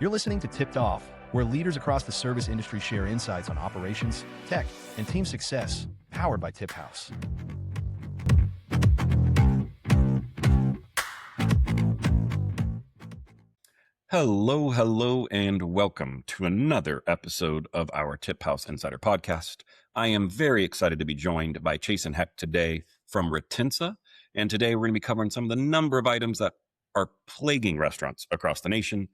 You're listening to Tipped Off, where leaders across the service industry share insights on operations, tech, and team success, powered by TipHaus. Hello, and welcome to another episode of our TipHaus Insider Podcast. I am very excited to be joined by Chason Hecht today from Retensa, and today we're going to be covering some of the number of items that are plaguing restaurants across the nation.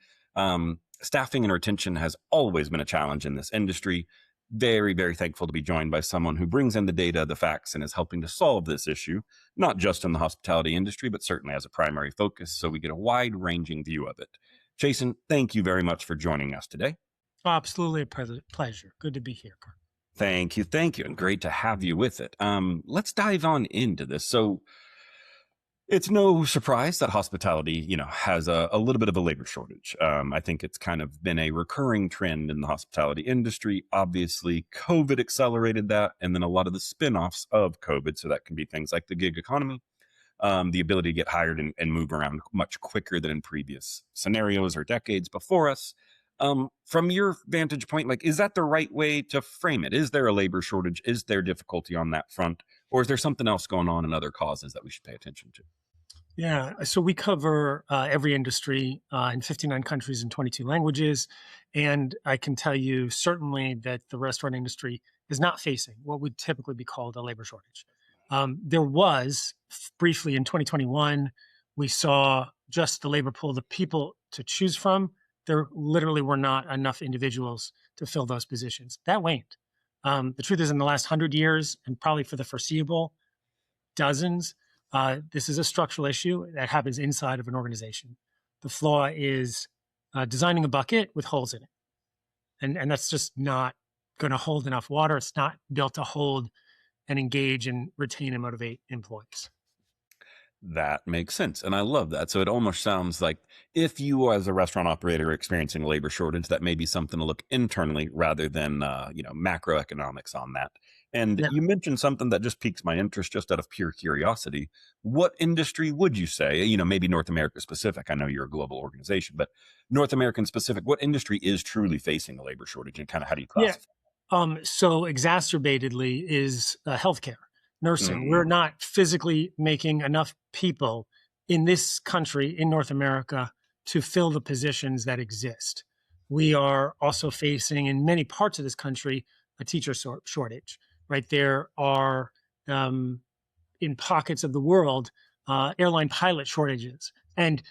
Staffing and retention has always been a challenge in this industry. Very, very thankful to be joined by someone who brings in the data, the facts, and is helping to solve this issue, not just in the hospitality industry, but certainly as a primary focus, so we get a wide-ranging view of it. Chason, thank you very much for joining us today. Absolutely a pleasure. Good to be here, Kirk. Thank you, and great to have you with it. Let's dive on into this. So it's no surprise that hospitality, has a little bit of a labor shortage. I think it's kind of been a recurring trend in the hospitality industry. Obviously, COVID accelerated that, and then a lot of the spin-offs of COVID. So that can be things like the gig economy, the ability to get hired and move around much quicker than in previous scenarios or decades before us. From your vantage point, is that the right way to frame it? Is there a labor shortage? Is there difficulty on that front? Or is there something else going on in other causes that we should pay attention to? Yeah, so we cover every industry in 59 countries and 22 languages. And I can tell you certainly that the restaurant industry is not facing what would typically be called a labor shortage. There was briefly in 2021, we saw just the labor pool, the people to choose from. There literally were not enough individuals to fill those positions. That waned. The truth is, in the last 100 years, and probably for the foreseeable dozens, this is a structural issue that happens inside of an organization. The flaw is designing a bucket with holes in it. And that's just not going to hold enough water. It's not built to hold and engage and retain and motivate employees. That makes sense. And I love that. So it almost sounds like if you as a restaurant operator are experiencing a labor shortage, that may be something to look internally rather than, macroeconomics on that. And You mentioned something that just piques my interest just out of pure curiosity. What industry would you say, maybe North America specific? I know you're a global organization, but North American specific, what industry is truly facing a labor shortage and kind of how do you classify? So exacerbatedly is healthcare. Nursing. We're not physically making enough people in this country, in North America, to fill the positions that exist. We are also facing, in many parts of this country, a teacher shortage, right? There are, in pockets of the world, airline pilot shortages and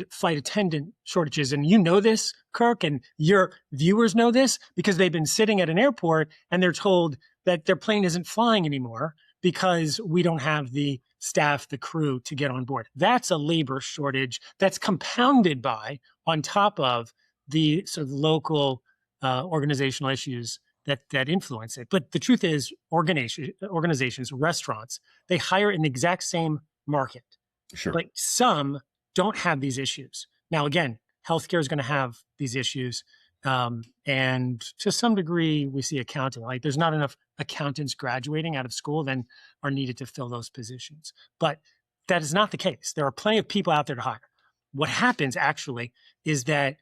flight attendant shortages. And you know this, Kirk, and your viewers know this because they've been sitting at an airport and they're told that their plane isn't flying anymore because we don't have the staff, the crew to get on board. That's a labor shortage that's compounded by, on top of the sort of local organizational issues that influence it. But the truth is, organizations, restaurants, they hire in the exact same market. Sure. But some don't have these issues. Now, again, healthcare is going to have these issues. And to some degree, we see accounting. There's not enough accountants graduating out of school then are needed to fill those positions. But that is not the case. There are plenty of people out there to hire. What happens actually is that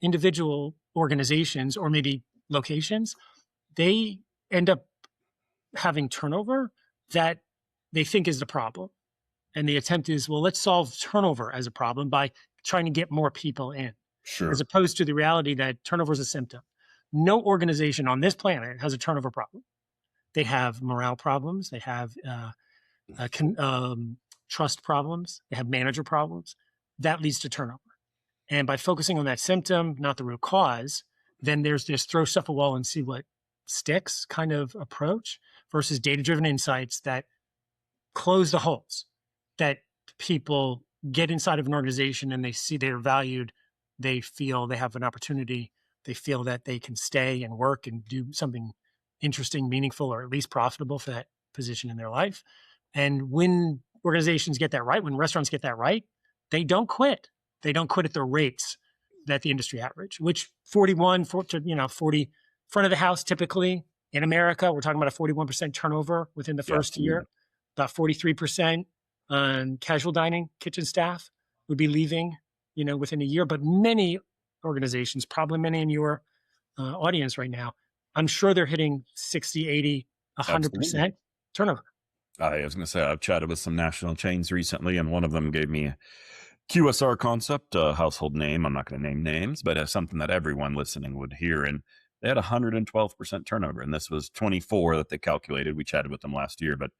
individual organizations or maybe locations, they end up having turnover that they think is the problem. And the attempt is, well, let's solve turnover as a problem by trying to get more people in. Sure. As opposed to the reality that turnover is a symptom. No organization on this planet has a turnover problem. They have morale problems. They have trust problems. They have manager problems. That leads to turnover. And by focusing on that symptom, not the root cause, then there's this throw stuff at a wall and see what sticks kind of approach versus data-driven insights that close the holes, that people get inside of an organization and they see they're valued. They feel they have an opportunity. They feel that they can stay and work and do something interesting, meaningful, or at least profitable for that position in their life. And when organizations get that right, when restaurants get that right, they don't quit. They don't quit at the rates that the industry average, which 40 front of the house typically in America, we're talking about a 41% turnover within the first year, about 43% on casual dining kitchen staff would be leaving, within a year. But many organizations, probably many in your audience right now, I'm sure they're hitting 60, 80, Absolutely. 100% turnover. I was going to say, I've chatted with some national chains recently, and one of them gave me a QSR concept, a household name. I'm not going to name names, but something that everyone listening would hear. And they had 112% turnover. And this was 24 that they calculated. We chatted with them last year, but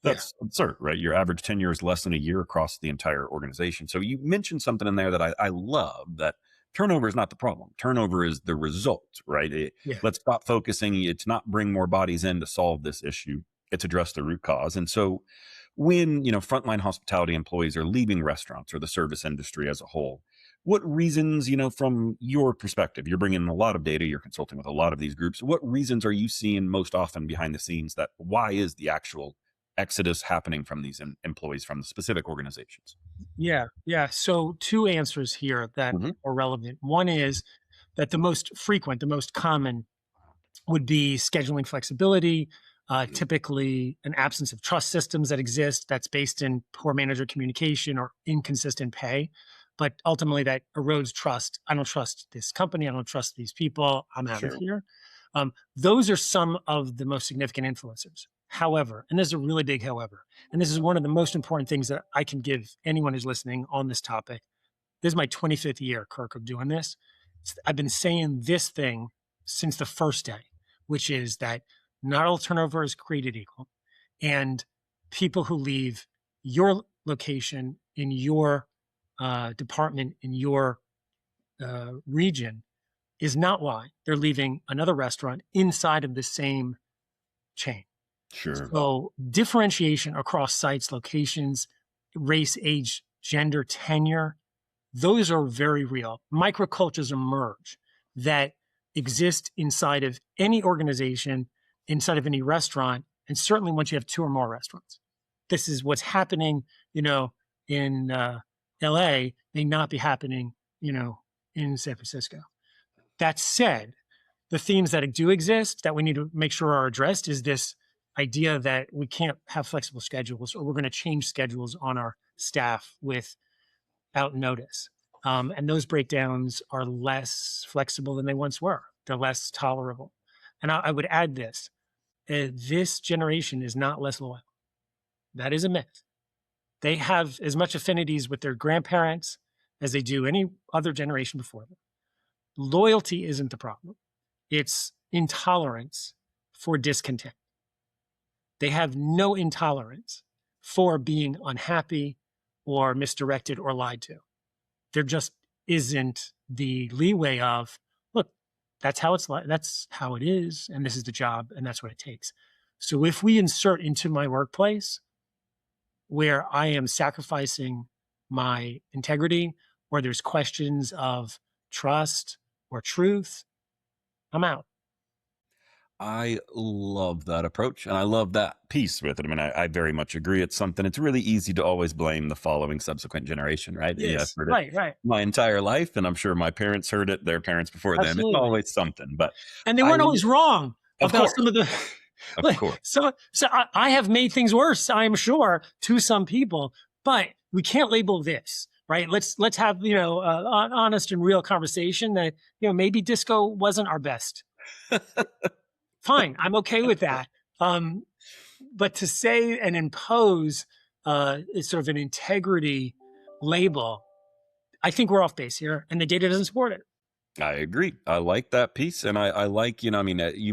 Yeah. that's absurd, right? Your average tenure is less than a year across the entire organization. So you mentioned something in there that I love, that turnover is not the problem. Turnover is the result, right? Yeah. Let's stop focusing. It's not bring more bodies in to solve this issue. It's address the root cause. And so when, frontline hospitality employees are leaving restaurants or the service industry as a whole, what reasons, from your perspective, you're bringing in a lot of data, you're consulting with a lot of these groups, what reasons are you seeing most often behind the scenes that why is the actual exodus happening from these employees from the specific organizations? Yeah. So two answers here that Hmm. are relevant. One is that the most frequent, the most common would be scheduling flexibility, typically an absence of trust systems that exist that's based in poor manager communication or inconsistent pay. But ultimately, that erodes trust. I don't trust this company. I don't trust these people. I'm out of Sure. here. Those are some of the most significant influencers. However, and this is a really big however, and this is one of the most important things that I can give anyone who's listening on this topic. This is my 25th year, Kirk, of doing this. I've been saying this thing since the first day, which is that not all turnover is created equal. And people who leave your location in your department, in your region, is not why they're leaving another restaurant inside of the same chain. Sure. So differentiation across sites, locations, race, age, gender, tenure, those are very real. Microcultures emerge that exist inside of any organization, inside of any restaurant, and certainly once you have two or more restaurants. This is what's happening, in LA may not be happening, in San Francisco. That said, the themes that do exist that we need to make sure are addressed is this idea that we can't have flexible schedules, or we're going to change schedules on our staff without notice. And those breakdowns are less flexible than they once were. They're less tolerable. And I would add this. This generation is not less loyal. That is a myth. They have as much affinities with their grandparents as they do any other generation before them. Loyalty isn't the problem. It's intolerance for discontent. They have no intolerance for being unhappy or misdirected or lied to. There just isn't the leeway of, look, that's how it is, and this is the job, and that's what it takes. So if we insert into my workplace where I am sacrificing my integrity, or there's questions of trust or truth, I'm out. I love that approach and I love that piece with it. I mean, I very much agree. It's really easy to always blame the following subsequent generation, right? Yeah, I've Yes, heard it right. my entire life, and I'm sure my parents heard it, their parents before them. It's Absolutely. always something, but And they I, weren't always wrong of about course, some of the. of course. So I have made things worse, I'm sure, to some people, but we can't label this, right? Let's have an honest and real conversation that maybe disco wasn't our best. Fine, I'm okay with that. But to say and impose sort of an integrity label, I think we're off base here, and the data doesn't support it. I agree. I like that piece. And I like, you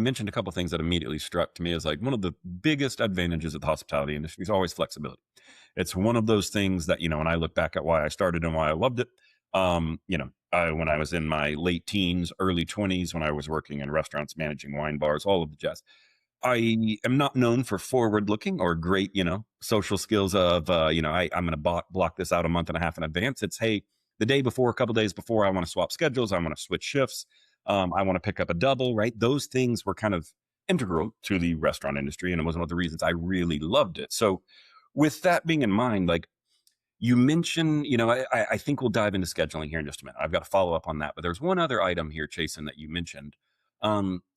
mentioned a couple of things that immediately struck to me as like one of the biggest advantages of the hospitality industry is always flexibility. It's one of those things that, when I look back at why I started and why I loved it, when I was in my late teens, early 20s, when I was working in restaurants, managing wine bars, all of the jazz, I am not known for forward looking or great, social skills of, I'm going to block this out a month and a half in advance. It's, hey, the day before, a couple days before, I want to swap schedules. I want to switch shifts. I want to pick up a double, right? Those things were kind of integral to the restaurant industry. And it was one of the reasons I really loved it. So with that being in mind, like you mentioned, I think we'll dive into scheduling here in just a minute. I've got to follow up on that. But there's one other item here, Chason, that you mentioned.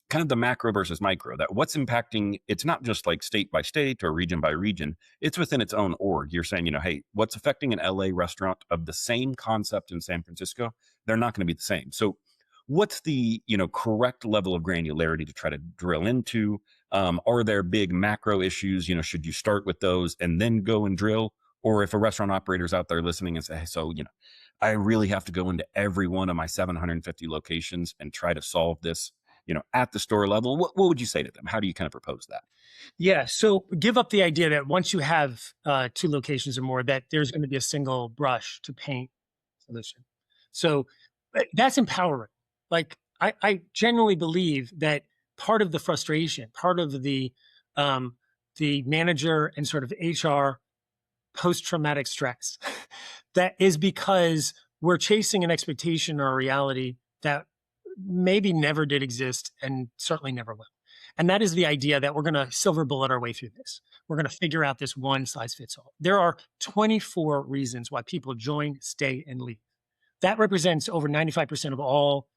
kind of the macro versus micro, that what's impacting, it's not just like state by state or region by region, it's within its own org. You're saying, hey, what's affecting an LA restaurant of the same concept in San Francisco, they're not going to be the same. So what's the, correct level of granularity to try to drill into? Are there big macro issues? Should you start with those and then go and drill? Or if a restaurant operator's out there listening and say, hey, so, I really have to go into every one of my 750 locations and try to solve this, at the store level, what would you say to them? How do you kind of propose that? Yeah. So give up the idea that once you have 2 locations or more, that there's going to be a single brush to paint solution. So that's empowering. Like I genuinely believe that part of the frustration, part of the manager and sort of HR post-traumatic stress, that is because we're chasing an expectation or a reality that maybe never did exist and certainly never will. And that is the idea that we're going to silver bullet our way through this. We're going to figure out this one size fits all. There are 24 reasons why people join, stay, and leave. That represents over 95% of all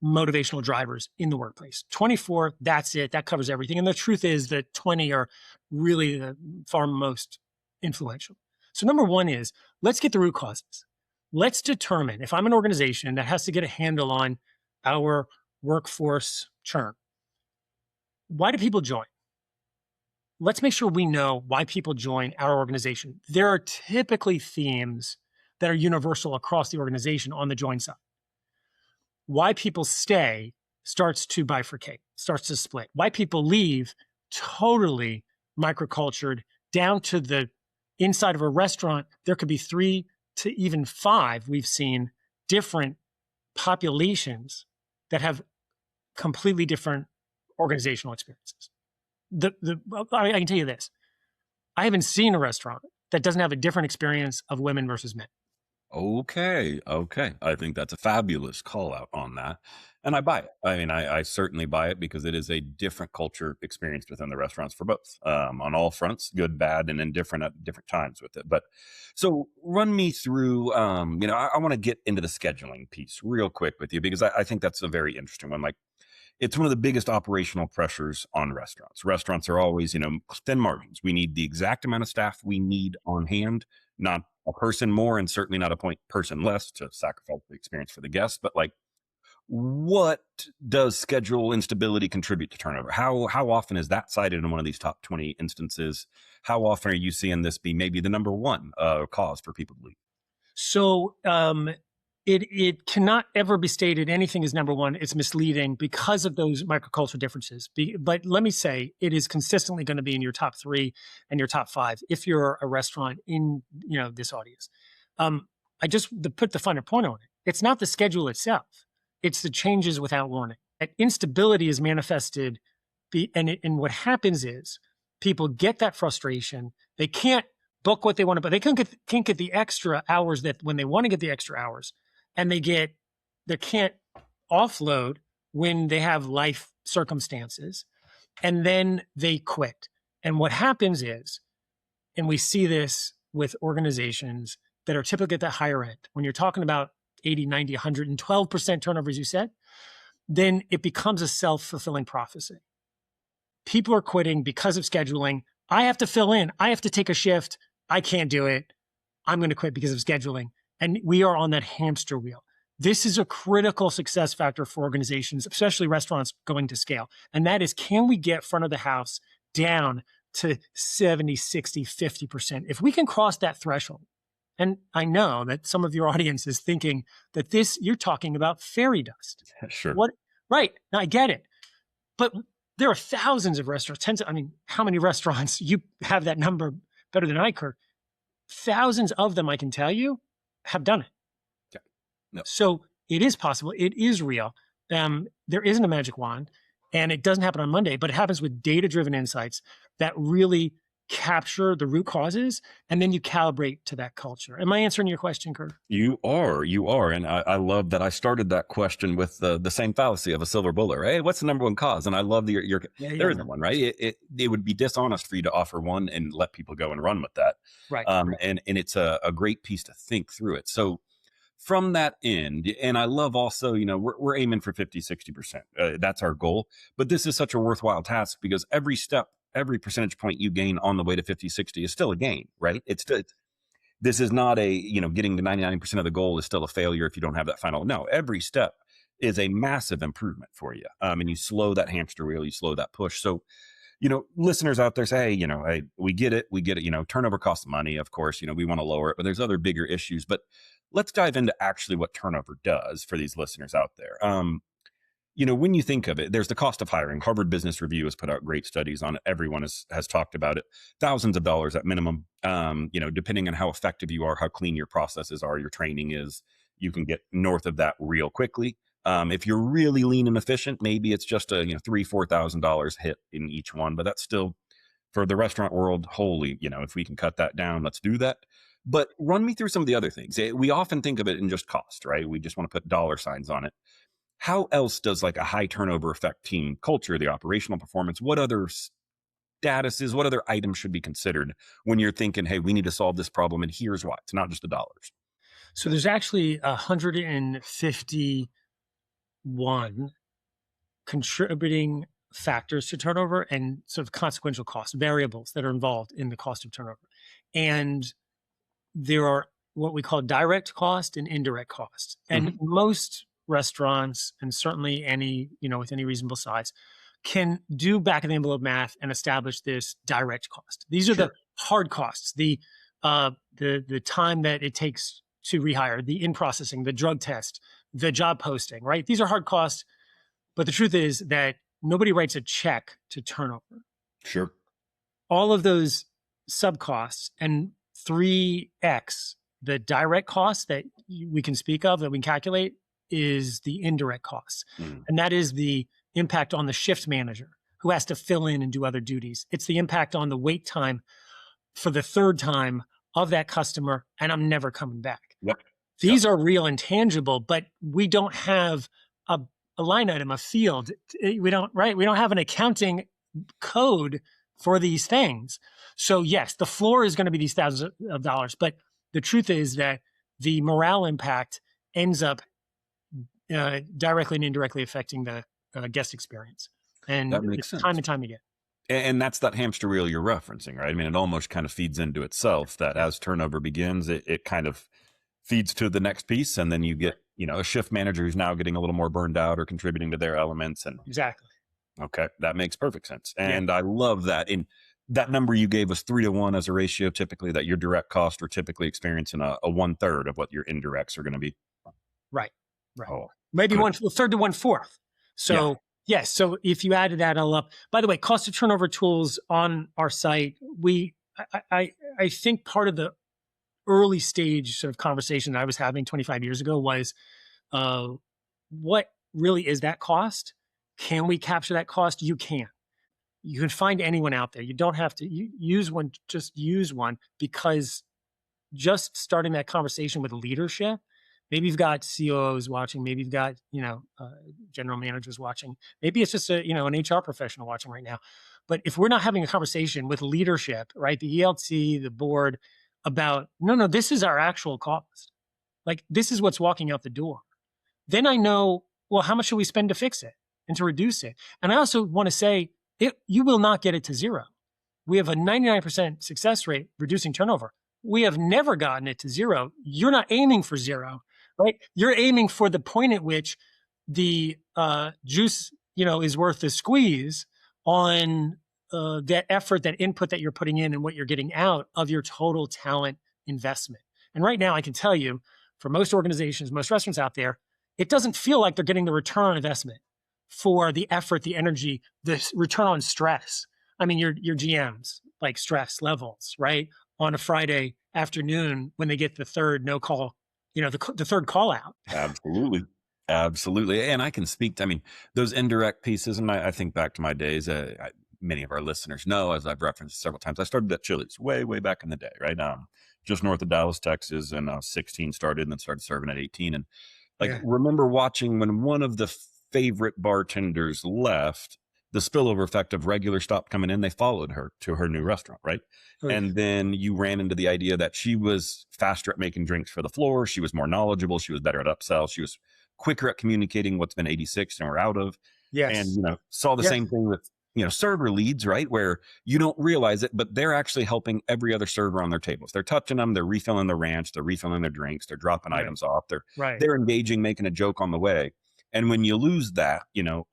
motivational drivers in the workplace. 24, that's it. That covers everything. And the truth is that 20 are really the far most influential. So number one is, let's get the root causes. Let's determine, if I'm an organization that has to get a handle on our workforce churn, why do people join? Let's make sure we know why people join our organization. There are typically themes that are universal across the organization on the join side. Why people stay starts to bifurcate, starts to split. Why people leave, totally microcultured down to the inside of a restaurant. There could be 3 to even 5, we've seen, different populations that have completely different organizational experiences. I can tell you this. I haven't seen a restaurant that doesn't have a different experience of women versus men. Okay. I think that's a fabulous call out on that. And I buy it. I mean, I certainly buy it because it is a different culture experienced within the restaurants for both, on all fronts, good, bad, and indifferent at different times with it. But so run me through, I want to get into the scheduling piece real quick with you, because I think that's a very interesting one. Like, it's one of the biggest operational pressures on restaurants. Restaurants are always, thin margins. We need the exact amount of staff we need on hand, not a person more, and certainly not a person less to sacrifice the experience for the guests. But like, what does schedule instability contribute to turnover? How often is that cited in one of these top 20 instances? How often are you seeing this be maybe the number one cause for people to leave? So it cannot ever be stated anything is number one. It's misleading because of those microcultural differences. But let me say, it is consistently going to be in your top 3 and your top 5 if you're a restaurant in this audience. I just to put the finer point on it. It's not the schedule itself. It's the changes without warning. That instability is manifested, and what happens is people get that frustration. They can't book what they want to, but they can't get the extra hours that when they want to get the extra hours. And they can't offload when they have life circumstances, and then they quit. And what happens is, and we see this with organizations that are typically at the higher end, when you're talking about 80, 90, 112% turnover, as you said, then it becomes a self-fulfilling prophecy. People are quitting because of scheduling. I have to fill in. I have to take a shift. I can't do it. I'm going to quit because of scheduling. And we are on that hamster wheel. This is a critical success factor for organizations, especially restaurants going to scale. And that is, can we get front of the house down to 70, 60, 50%? If we can cross that threshold, and I know that some of your audience is thinking that you're talking about fairy dust. Sure. What? Right. Now I get it. But there are thousands of restaurants. How many restaurants? You have that number better than I, Kirk. Thousands of them, I can tell you, have done it. Okay. No. So it is possible. It is real. There isn't a magic wand, and it doesn't happen on Monday, but it happens with data-driven insights that really capture the root causes, and then you calibrate to that culture. Am I answering your question, Kirk? You are. And I love that I started that question with the same fallacy of a silver bullet, right? What's the number one cause? And I love there isn't one, right? It would be dishonest for you to offer one and let people go and run with that. Right. And it's a great piece to think through it. So from that end, and I love also, we're aiming for 50, 60%. That's our goal. But this is such a worthwhile task because every step, every percentage point you gain on the way to 50, 60 is still a gain, right? This is not getting to 99% of the goal is still a failure if you don't have that final. No, every step is a massive improvement for you. And you slow that hamster wheel, you slow that push. So, listeners out there say, hey, we get it. Turnover costs money, of course, we want to lower it, but there's other bigger issues. But let's dive into actually what turnover does for these listeners out there. When you think of it, there's the cost of hiring. Harvard Business Review has put out great studies on it. Everyone has talked about it. Thousands of dollars at minimum. Depending on how effective you are, how clean your processes are, your training is, you can get north of that real quickly. If you're really lean and efficient, maybe it's just a $3,000-$4,000 hit in each one, but that's still for the restaurant world. Holy, if we can cut that down, let's do that. But run me through some of the other things. We often think of it in just cost, right? We just want to put dollar signs on it. How else does like a high turnover affect team culture, the operational performance? What other statuses, what other items should be considered when you're thinking, hey, we need to solve this problem and here's why? It's not just the dollars. So there's actually 151 contributing factors to turnover and sort of consequential costs, variables that are involved in the cost of turnover. And there are what we call direct cost and indirect cost. And most restaurants, and certainly any, with any reasonable size, can do back of the envelope math and establish this direct cost. These are the hard costs, the time that it takes to rehire, the in-processing, the drug test, the job posting, right? These are hard costs. But the truth is that nobody writes a check to turnover. Sure. All of those sub costs and 3x, the direct costs that we can speak of, that we can calculate, is the indirect costs. And that is the impact on the shift manager who has to fill in and do other duties. It's the impact on the wait time for the third time of that customer, and I'm never coming back. Yep. These are real and tangible, but we don't have a line item, a field. We don't have an accounting code for these things. So yes, the floor is going to be these thousands of dollars, but the truth is that the morale impact ends up directly and indirectly affecting the guest experience. And that makes sense. Time and time again. And that's that hamster wheel you're referencing, right? I mean, it almost kind of feeds into itself that as turnover begins, it kind of feeds to the next piece. And then you get, a shift manager who's now getting a little more burned out or contributing to their elements. And exactly. Okay. That makes perfect sense. And I love that. In that number you gave us 3-to-1 as a ratio, typically that your direct costs are typically experiencing a 1/3 of what your indirects are going to be. Right. Oh, maybe 1/3 to 1/4. So yes. So if you added that all up, by the way, cost of turnover tools on our site, I think part of the early stage sort of conversation that I was having 25 years ago was, what really is that cost? Can we capture that cost? You can. You can find anyone out there. You don't have to use one, just use one, because just starting that conversation with leadership, maybe you've got COOs watching, maybe you've got, general managers watching, maybe it's just an HR professional watching right now. But if we're not having a conversation with leadership, right, the ELT, the board, about, no, this is our actual cost. Like, this is what's walking out the door. Then I know, well, how much should we spend to fix it and to reduce it? And I also want to say, you will not get it to zero. We have a 99% success rate reducing turnover. We have never gotten it to zero. You're not aiming for zero, right? You're aiming for the point at which the juice, is worth the squeeze on that effort, that input that you're putting in and what you're getting out of your total talent investment. And right now, I can tell you, for most organizations, most restaurants out there, it doesn't feel like they're getting the return on investment for the effort, the energy, the return on stress. I mean, your GMs, like stress levels, right? On a Friday afternoon when they get the third no call, the third call out. Absolutely. Absolutely. And I can speak to, those indirect pieces. And I think back to my days, many of our listeners know, as I've referenced several times, I started at Chili's way, way back in the day, right? Just north of Dallas, Texas, and 16 started and then started serving at 18. And remember watching when one of the favorite bartenders left, the spillover effect of regular stopped coming in, they followed her to her new restaurant, right? Oh, yeah. And then you ran into the idea that she was faster at making drinks for the floor. She was more knowledgeable. She was better at upsell. She was quicker at communicating what's been 86 and we're out of. And, Yes. saw the Yes. same thing with, server leads, right? Where you don't realize it, but they're actually helping every other server on their tables. They're touching them. They're refilling their ranch. They're refilling their drinks. They're dropping Right. items off. Right. They're engaging, making a joke on the way. And when you lose that,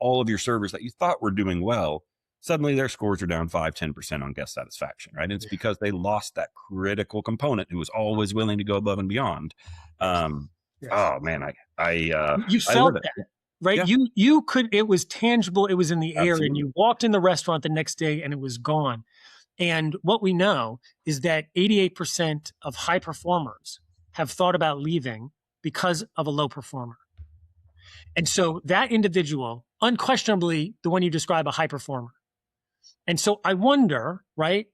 all of your servers that you thought were doing well, suddenly their scores are down 5-10% on guest satisfaction, right? And it's because they lost that critical component who was always willing to go above and beyond. Yes. Oh man, You felt that, right? Yeah. You could, it was tangible. It was in the air, Absolutely. and you walked in the restaurant the next day and it was gone. And what we know is that 88% of high performers have thought about leaving because of a low performer. And so that individual, unquestionably the one you describe, a high performer. And so I wonder, right,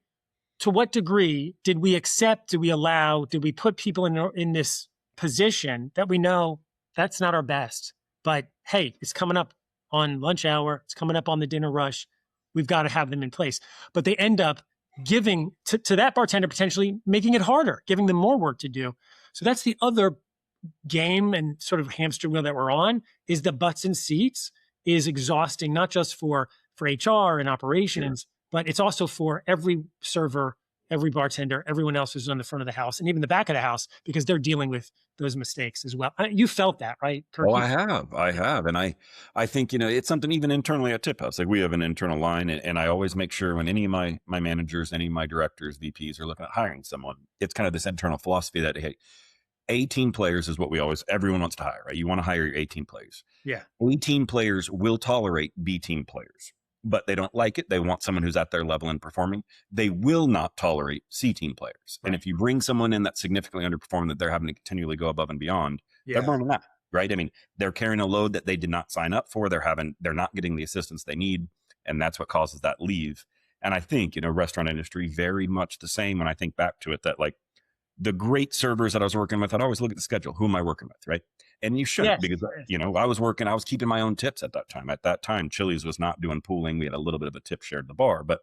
to what degree did we accept, did we allow, did we put people in this position that we know that's not our best, but hey, it's coming up on lunch hour, it's coming up on the dinner rush, we've got to have them in place. But they end up giving to that bartender, potentially making it harder, giving them more work to do. So that's the other game and sort of hamster wheel that we're on, is the butts and seats is exhausting, not just for HR and operations, but it's also for every server, every bartender, everyone else who's on the front of the house and even the back of the house, because they're dealing with those mistakes as well. You felt that, right, Kirk? Oh, I have. And I think, it's something even internally at TipHaus. Like we have an internal line, and I always make sure when any of my managers, any of my directors, VPs are looking at hiring someone, it's kind of this internal philosophy that, hey, 18 players is what everyone wants to hire, right? You want to hire your 18 players. Yeah. 18 players will tolerate B team players, but they don't like it. They want someone who's at their level and performing. They will not tolerate C team players. Right. And if you bring someone in that's significantly underperforming, that they're having to continually go above and beyond, they're burning out, right? I mean, they're carrying a load that they did not sign up for. They're not getting the assistance they need. And that's what causes that leave. And I think, restaurant industry, very much the same. When I think back to it, that like, the great servers that I was working with, I'd always look at the schedule. Who am I working with, right? And you shouldn't, because, I was keeping my own tips at that time. At that time, Chili's was not doing pooling. We had a little bit of a tip share at the bar, but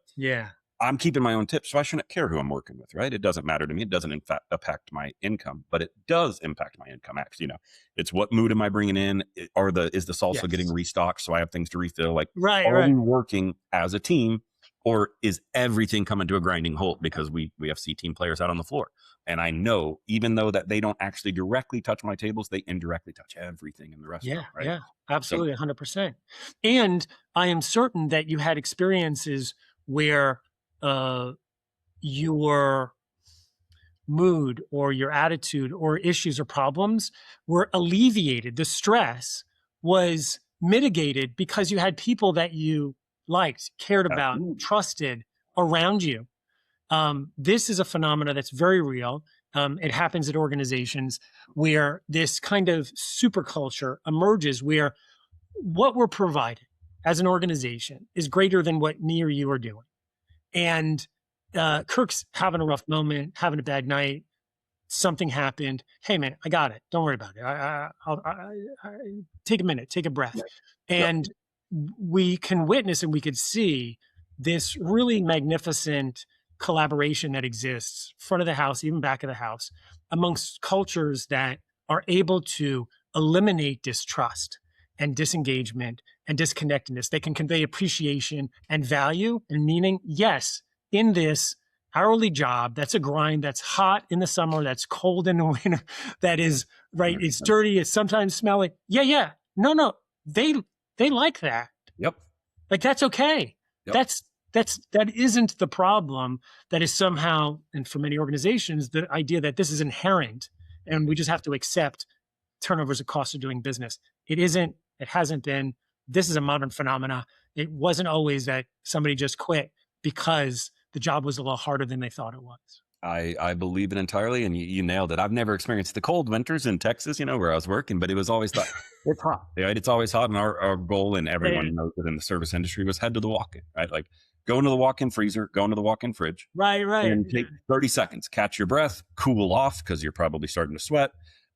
I'm keeping my own tips, so I shouldn't care who I'm working with, right? It doesn't matter to me. It doesn't, in fact, impact my income, but it does impact my income. Actually, it's what mood am I bringing in? Is the salsa getting restocked so I have things to refill? Like, are we working as a team, or is everything coming to a grinding halt because we have C team players out on the floor? And I know, even though that they don't actually directly touch my tables, they indirectly touch everything in the restaurant. Right? Yeah, absolutely, 100%. And I am certain that you had experiences where your mood or your attitude or issues or problems were alleviated. The stress was mitigated because you had people that you liked, cared about, trusted around you. This is a phenomena that's very real. It happens at organizations where this kind of super culture emerges, where what we're providing as an organization is greater than what me or you are doing. And Kirk's having a rough moment, having a bad night, something happened. Hey man, I got it. Don't worry about it. I'll take a minute, take a breath. And we can witness and we could see this really magnificent collaboration that exists front of the house, even back of the house, amongst cultures that are able to eliminate distrust and disengagement and disconnectedness. They can convey appreciation and value and meaning. Yes, in this hourly job, that's a grind, that's hot in the summer, that's cold in the winter, that is, right, it's dirty, it's sometimes smelly. Yeah. No, they like that. Yep. Like, that's okay. Yep. That isn't the problem. That is somehow, and for many organizations, the idea that this is inherent and we just have to accept turnover as a cost of doing business. It isn't, it hasn't been. This is a modern phenomena. It wasn't always that somebody just quit because the job was a little harder than they thought it was. I believe it entirely, and you nailed it. I've never experienced the cold winters in Texas, where I was working, but it was always thought it's hot. Right? It's always hot, and our goal, and everyone knows that in the service industry, was head to the walk-in, right? Like, go into the walk-in freezer, go into the walk-in fridge. Right. And take 30 seconds, catch your breath, cool off because you're probably starting to sweat.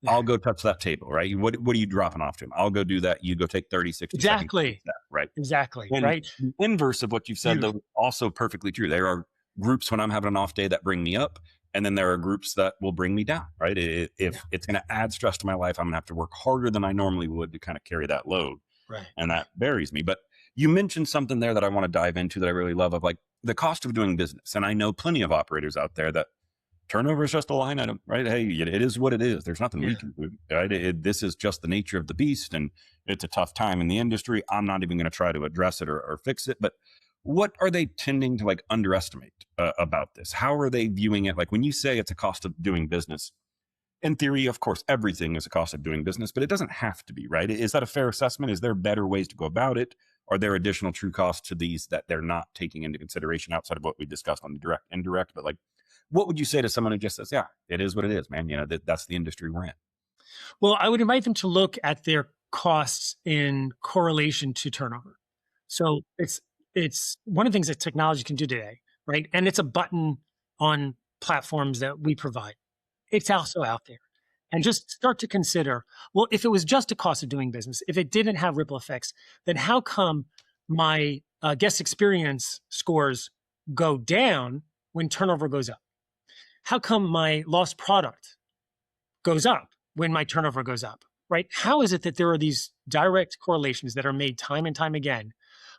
I'll go touch that table, right? What are you dropping off to him? I'll go do that. You go take 30, 60 seconds. Exactly. right? Exactly. And Right. the inverse of what you've said, though, also perfectly true. There are groups when I'm having an off day that bring me up, and then there are groups that will bring me down, right? If it's going to add stress to my life, I'm going to have to work harder than I normally would to kind of carry that load. Right. And that buries me. But you mentioned something there that I want to dive into that I really love, of like the cost of doing business. And I know plenty of operators out there that turnover is just a line item, right? Hey, it is what it is. There's nothing we can do, right? This is just the nature of the beast, and it's a tough time in the industry. I'm not even going to try to address it or fix it. But what are they tending to like underestimate about this? How are they viewing it? Like when you say it's a cost of doing business, in theory, of course, everything is a cost of doing business, but it doesn't have to be, right? Is that a fair assessment? Is there better ways to go about it? Are there additional true costs to these that they're not taking into consideration outside of what we discussed on the direct, indirect? But like, what would you say to someone who just says, yeah, it is what it is, man? That's the industry we're in. Well, I would invite them to look at their costs in correlation to turnover. So it's one of the things that technology can do today, right? And it's a button on platforms that we provide. It's also out there. And just start to consider, well, if it was just a cost of doing business, if it didn't have ripple effects, then how come my guest experience scores go down when turnover goes up? How come my lost product goes up when my turnover goes up, right? How is it that there are these direct correlations that are made time and time again?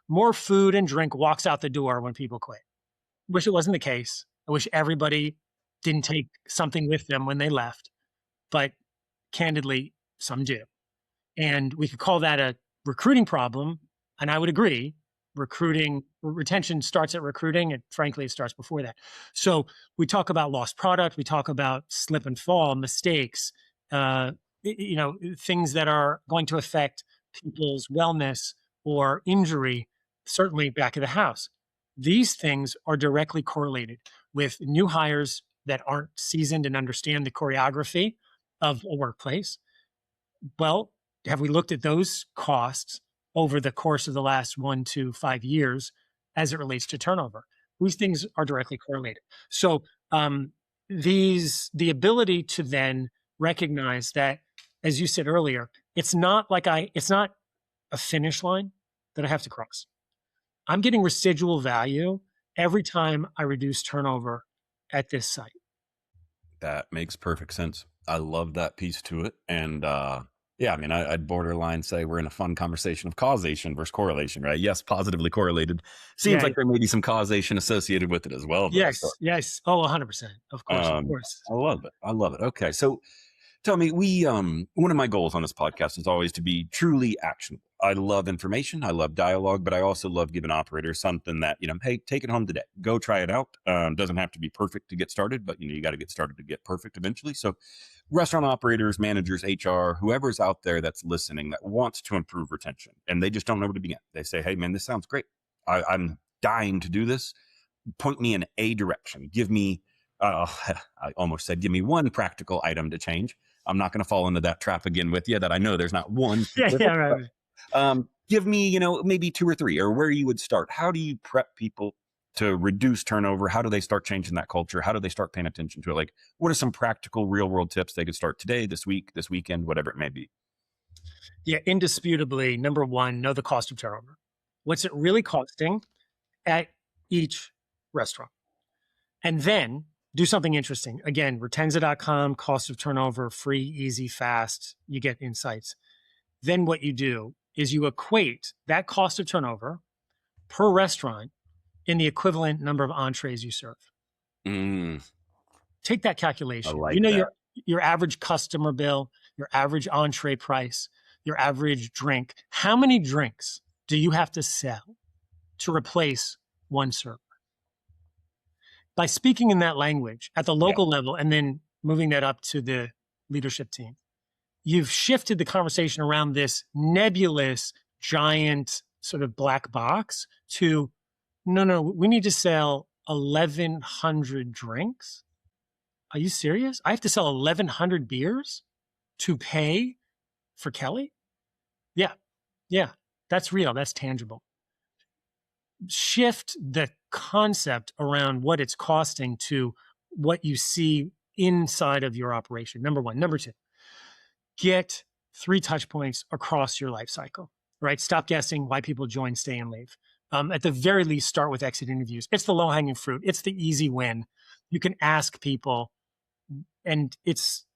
More food and drink walks out the door when people quit. Wish it wasn't the case. I wish everybody didn't take something with them when they left, but candidly, some do. And we could call that a recruiting problem. And I would agree, retention starts at recruiting, and frankly, it starts before that. So we talk about lost product, we talk about slip and fall, mistakes, things that are going to affect people's wellness or injury, certainly back of the house. These things are directly correlated with new hires that aren't seasoned and understand the choreography of a workplace. Well, have we looked at those costs over the course of the last 1 to 5 years as it relates to turnover? These things are directly correlated. So the ability to then recognize that, as you said earlier, it's not a finish line that I have to cross. I'm getting residual value every time I reduce turnover at this site. That makes perfect sense. I love that piece to it. And yeah, I mean, I'd borderline say we're in a fun conversation of causation versus correlation, right? Yes, positively correlated. Seems like there may be some causation associated with it as well. Yes, yes. Oh, 100%. Of course, of course. I love it. I love it. Okay, so tell me, one of my goals on this podcast is always to be truly actionable. I love information. I love dialogue, but I also love giving operators something that, hey, take it home today. Go try it out. Doesn't have to be perfect to get started, but you got to get started to get perfect eventually. So restaurant operators, managers, HR, whoever's out there that's listening that wants to improve retention and they just don't know where to begin. They say, hey, man, this sounds great. I'm dying to do this. Point me in a direction. Give me, I almost said, give me one practical item to change. I'm not going to fall into that trap again with you that I know there's not one. Right. Give me, maybe 2 or 3, or where you would start. How do you prep people to reduce turnover? How do they start changing that culture? How do they start paying attention to it? Like, what are some practical real world tips they could start today, this week, this weekend, whatever it may be? Yeah, indisputably, number one, know the cost of turnover. What's it really costing at each restaurant? And then do something interesting. Again, retensa.com, cost of turnover, free, easy, fast. You get insights. Then what you do is you equate that cost of turnover per restaurant in the equivalent number of entrees you serve. Take that calculation. That. Your average customer bill, your average entree price, your average drink. How many drinks do you have to sell to replace one server? By speaking in that language at the local level and then moving that up to the leadership team, you've shifted the conversation around this nebulous, giant sort of black box to, no, we need to sell 1,100 drinks. Are you serious? I have to sell 1,100 beers to pay for Kelly? Yeah, that's real. That's tangible. Shift the concept around what it's costing to what you see inside of your operation. Number one. Number two, get 3 touch points across your life cycle, right? Stop guessing why people join, stay, and leave. At the very least, start with exit interviews. It's the low-hanging fruit. It's the easy win. You can ask people, and it's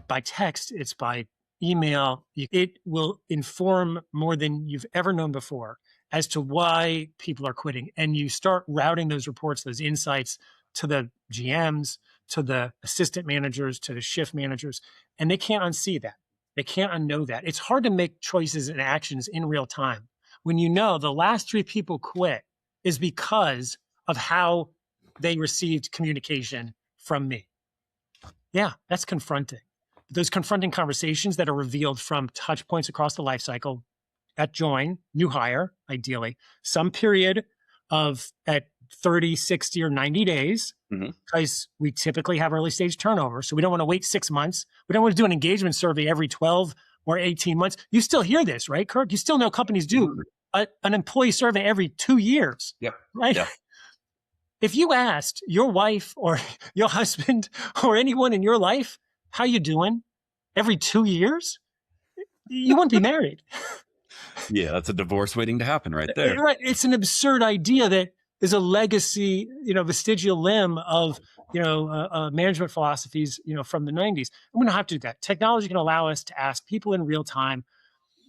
by text, it's by email. It will inform more than you've ever known before as to why people are quitting. And you start routing those reports, those insights to the GMs, to the assistant managers, to the shift managers, and they can't unsee that. They can't unknow that. It's hard to make choices and actions in real time when you know the last 3 people quit is because of how they received communication from me. Yeah, that's confronting. Those confronting conversations that are revealed from touch points across the life cycle at join, new hire, ideally, some period of at 30, 60, or 90 days, because we typically have early stage turnover. So we don't want to wait 6 months. We don't want to do an engagement survey every 12 or 18 months. You still hear this, right, Kirk? You still know companies do an employee survey every 2 years. Yep. Right? Yeah. If you asked your wife or your husband or anyone in your life, how you doing every 2 years, you wouldn't be married. Yeah, that's a divorce waiting to happen right there. Right. It's an absurd idea that is a legacy, vestigial limb of, management philosophies, from the 90s. And we don't have to do that. Technology can allow us to ask people in real time,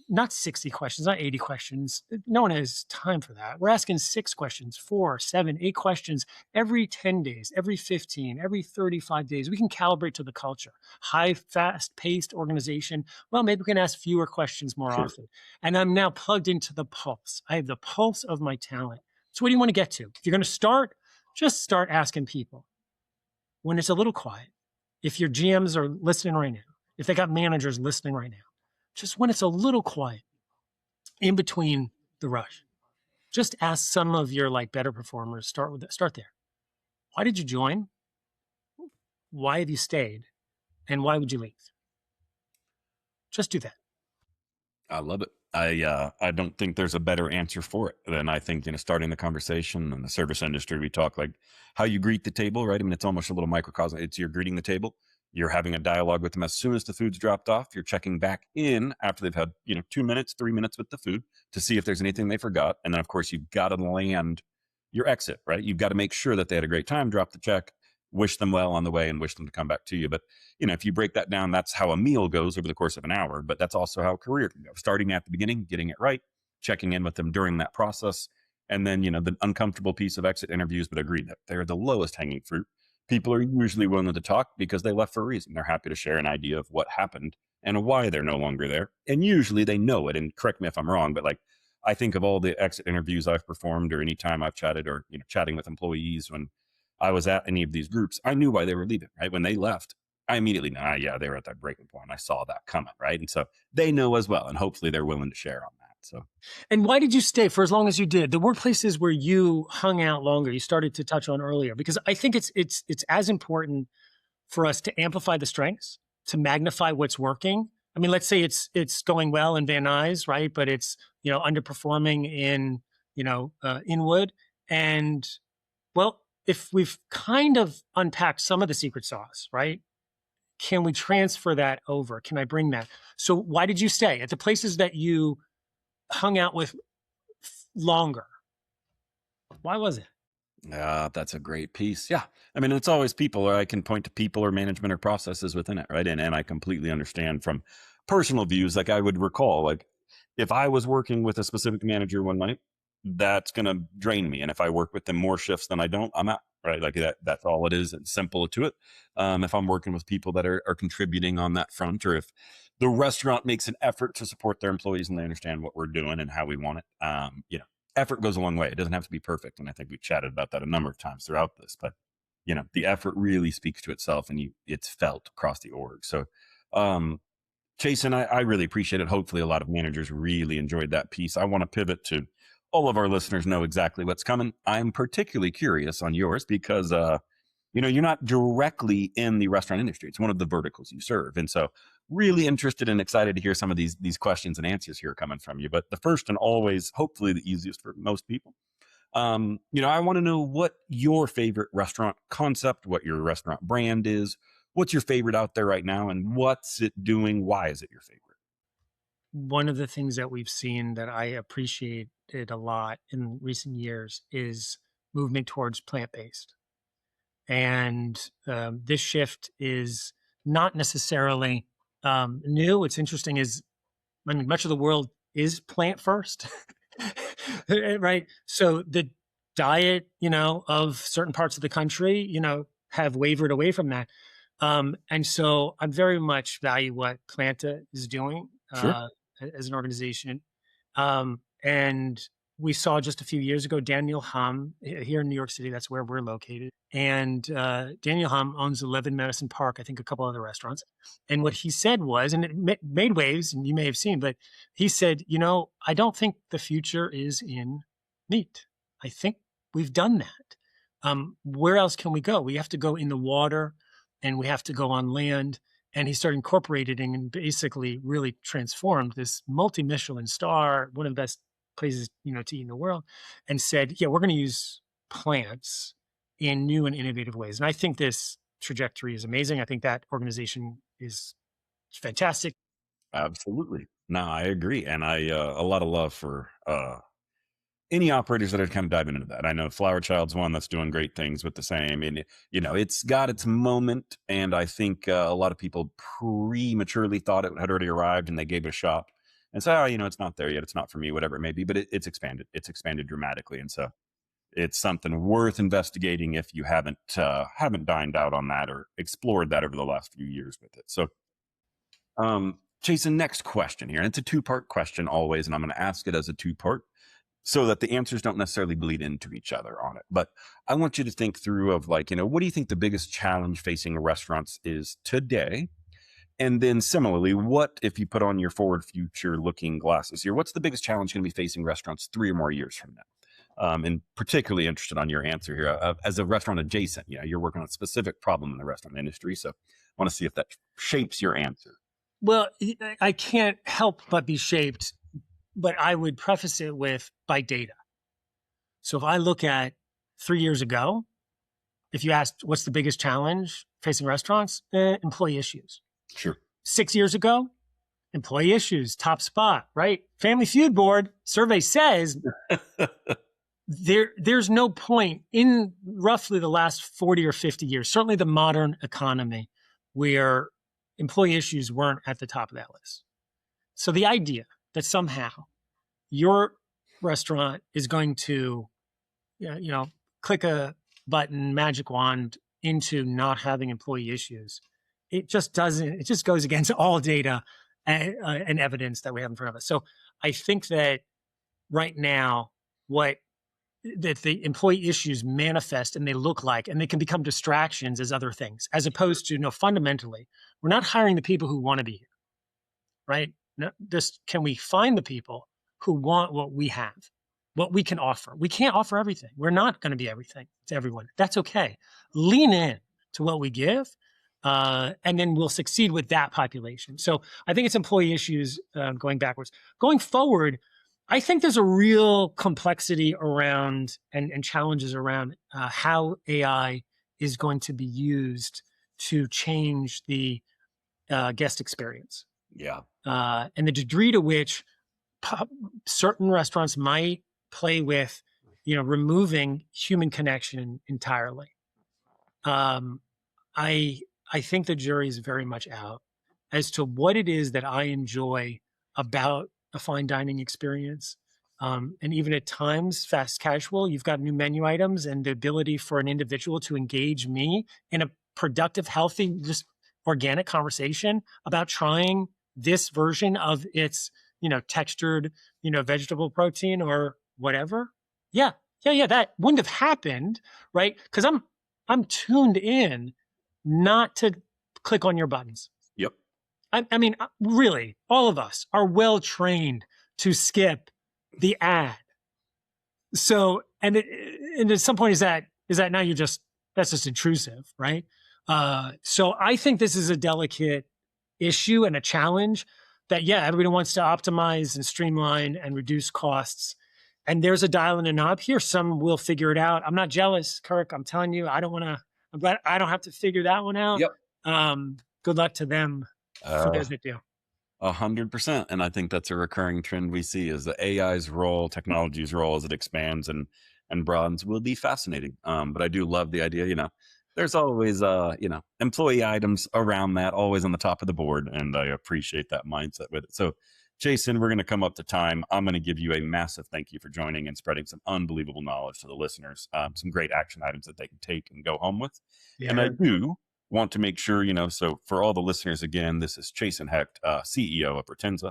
not 60 questions, not 80 questions. No one has time for that. We're asking 6 questions, 4, 7, 8 questions every 10 days, every 15, every 35 days. We can calibrate to the culture. High, fast-paced organization. Well, maybe we can ask fewer questions more often. And I'm now plugged into the pulse. I have the pulse of my talent. So what do you want to get to? If you're going to start, just start asking people when it's a little quiet. If your GMs are listening right now, if they got managers listening right now, just when it's a little quiet in between the rush, just ask some of your better performers, start there. Why did you join? Why have you stayed? And why would you leave? Just do that. I love it. I don't think there's a better answer for it than I think, starting the conversation. In the service industry, we talk like how you greet the table, right? I mean, it's almost a little microcosm. It's you're greeting the table. You're having a dialogue with them as soon as the food's dropped off. You're checking back in after they've had, 2 minutes, 3 minutes with the food to see if there's anything they forgot. And then, of course, you've got to land your exit, right? You've got to make sure that they had a great time, drop the check, wish them well on the way, and wish them to come back to you. But, if you break that down, that's how a meal goes over the course of an hour. But that's also how a career can go. Starting at the beginning, getting it right, checking in with them during that process. And then, the uncomfortable piece of exit interviews, but agreed that they're the lowest hanging fruit. People are usually willing to talk because they left for a reason. They're happy to share an idea of what happened and why they're no longer there. And usually they know it. And correct me if I'm wrong, but I think of all the exit interviews I've performed or any time I've chatted or, chatting with employees when I was at any of these groups, I knew why they were leaving, right? When they left, I immediately knew, they were at that breaking point. I saw that coming, right? And so they know as well. And hopefully they're willing to share on that. So, and why did you stay for as long as you did? The workplaces where you hung out longer, you started to touch on earlier, because I think it's as important for us to amplify the strengths, to magnify what's working. I mean, let's say it's going well in Van Nuys, right? But it's underperforming in Inwood, and well, if we've kind of unpacked some of the secret sauce, right? Can we transfer that over? Can I bring that? So why did you stay at the places that you hung out with longer? Why was it? That's a great piece. Yeah. I mean, it's always people, or I can point to people or management or processes within it, right? And I completely understand from personal views. I would recall, if I was working with a specific manager one night, that's going to drain me. And if I work with them more shifts than I don't, I'm out, right? That's all it is. It's simple to it. If I'm working with people that are contributing on that front, or if the restaurant makes an effort to support their employees and they understand what we're doing and how we want it, effort goes a long way. It doesn't have to be perfect. And I think we chatted about that a number of times throughout this, but the effort really speaks to itself and it's felt across the org. So, Chason, I really appreciate it. Hopefully a lot of managers really enjoyed that piece. I want to pivot to all of our listeners know exactly what's coming. I'm particularly curious on yours because, you're not directly in the restaurant industry. It's one of the verticals you serve. And so really interested and excited to hear some of these questions and answers here coming from you. But the first and always, hopefully the easiest for most people, I want to know what your favorite restaurant concept, what your restaurant brand is, what's your favorite out there right now, and what's it doing? Why is it your favorite? one of the things that we've seen that I appreciated a lot in recent years is movement towards plant-based. And this shift is not necessarily new. What's interesting is, I mean, much of the world is plant first, right? So the diet, of certain parts of the country, have wavered away from that. And so I very much value what Planta is doing Sure. as an organization. And we saw just a few years ago, Daniel Hum here in New York City, that's where we're located. And Daniel Hum owns 11 Madison Park, I think a couple other restaurants. And what he said was, and it made waves, and you may have seen, but he said, I don't think the future is in meat. I think we've done that. Where else can we go? We have to go in the water and we have to go on land. And he started incorporating and basically really transformed this multi-Michelin star, one of the best places, to eat in the world, and said, yeah, we're going to use plants in new and innovative ways. And I think this trajectory is amazing. I think that organization is fantastic. Absolutely. No, I agree. And I, a lot of love for, any operators that are kind of diving into that. I know Flower Child's one that's doing great things with the same, and it's got its moment. And I think a lot of people prematurely thought it had already arrived, and they gave it a shot and said, "Oh, it's not there yet. It's not for me, whatever it may be." But it's expanded. It's expanded dramatically, and so it's something worth investigating if you haven't dined out on that or explored that over the last few years with it. So, Jason, next question here, and it's a two-part question always, and I'm going to ask it as a two-part, so that the answers don't necessarily bleed into each other on it. But I want you to think through of what do you think the biggest challenge facing restaurants is today? And then similarly, what if you put on your forward future looking glasses here, what's the biggest challenge going to be facing restaurants 3 or more years from now? And particularly interested on your answer here as a restaurant adjacent, you're working on a specific problem in the restaurant industry. So I want to see if that shapes your answer. Well, I can't help but be shaped, but I would preface it with by data. So if I look at 3 years ago, if you asked what's the biggest challenge facing restaurants, employee issues. Sure. 6 years ago, employee issues, top spot, right? Family Feud board survey says there's no point in roughly the last 40 or 50 years, certainly the modern economy, where employee issues weren't at the top of that list. So the idea that somehow your restaurant is going to, click a button, magic wand into not having employee issues, it just doesn't. It just goes against all data and evidence that we have in front of us. So I think that right now, that the employee issues manifest and they look like, and they can become distractions as other things, as opposed to, fundamentally, we're not hiring the people who want to be here, right? No, just can we find the people who want what we have, what we can offer? We can't offer everything. We're not going to be everything to everyone. That's okay. Lean in to what we give, and then we'll succeed with that population. So I think it's employee issues going backwards. Going forward, I think there's a real complexity around and challenges around how AI is going to be used to change the guest experience. Yeah. And the degree to which certain restaurants might play with, removing human connection entirely. I think the jury is very much out as to what it is that I enjoy about a fine dining experience. And even at times, fast casual, you've got new menu items and the ability for an individual to engage me in a productive, healthy, just organic conversation about trying this version of its, textured, vegetable protein or whatever. Yeah. That wouldn't have happened, right? Because I'm tuned in not to click on your buttons. Yep. I mean, really, all of us are well trained to skip the ad. So, and at some point, is that now that's just intrusive, right? So I think this is a delicate issue and a challenge that, everybody wants to optimize and streamline and reduce costs. And there's a dial and a knob here. Some will figure it out. I'm not jealous, Kirk. I'm telling you, I'm glad I don't have to figure that one out. Yep. Good luck to them for those that do. 100%. And I think that's a recurring trend we see is the AI's role, technology's role as it expands and broadens will be fascinating. But I do love the idea, there's always, employee items around that, always on the top of the board. And I appreciate that mindset with it. So Chason, we're going to come up to time. I'm going to give you a massive thank you for joining and spreading some unbelievable knowledge to the listeners, some great action items that they can take and go home with. Yeah. And I do want to make sure, so for all the listeners, again, this is Chason Hecht, CEO of Retensa.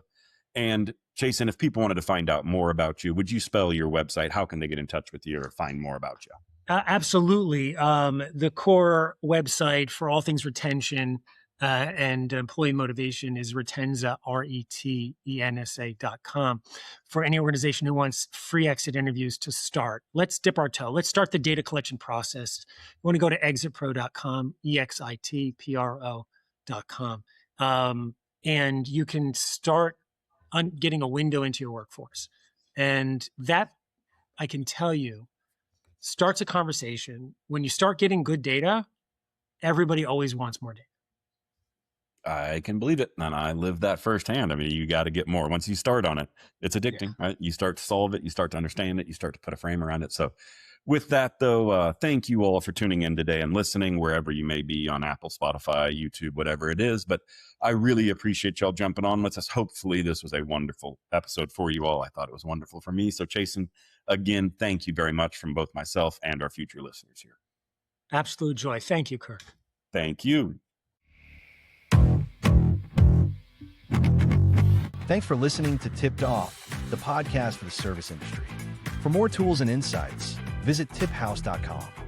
And Chason, if people wanted to find out more about you, would you spell your website? How can they get in touch with you or find more about you? Absolutely. The core website for all things retention and employee motivation is Retensa, RETENSA.com. For any organization who wants free exit interviews to start, let's dip our toe. Let's start the data collection process. You want to go to exitpro.com, EXITPRO.com. And you can start getting a window into your workforce. And that, I can tell you, starts a conversation. When you start getting good data, everybody always wants more data. I can believe it. And I live that firsthand. I mean, you got to get more. Once you start on it, it's addicting, right? You start to solve it. You start to understand it. You start to put a frame around it. So with that, though, thank you all for tuning in today and listening wherever you may be on Apple, Spotify, YouTube, whatever it is. But I really appreciate y'all jumping on with us. Hopefully this was a wonderful episode for you all. I thought it was wonderful for me. So Chason, again, thank you very much from both myself and our future listeners here. Absolute joy. Thank you, Kirk. Thank you. Thanks for listening to Tipped Off, the podcast for the service industry. For more tools and insights, visit TipHaus.com.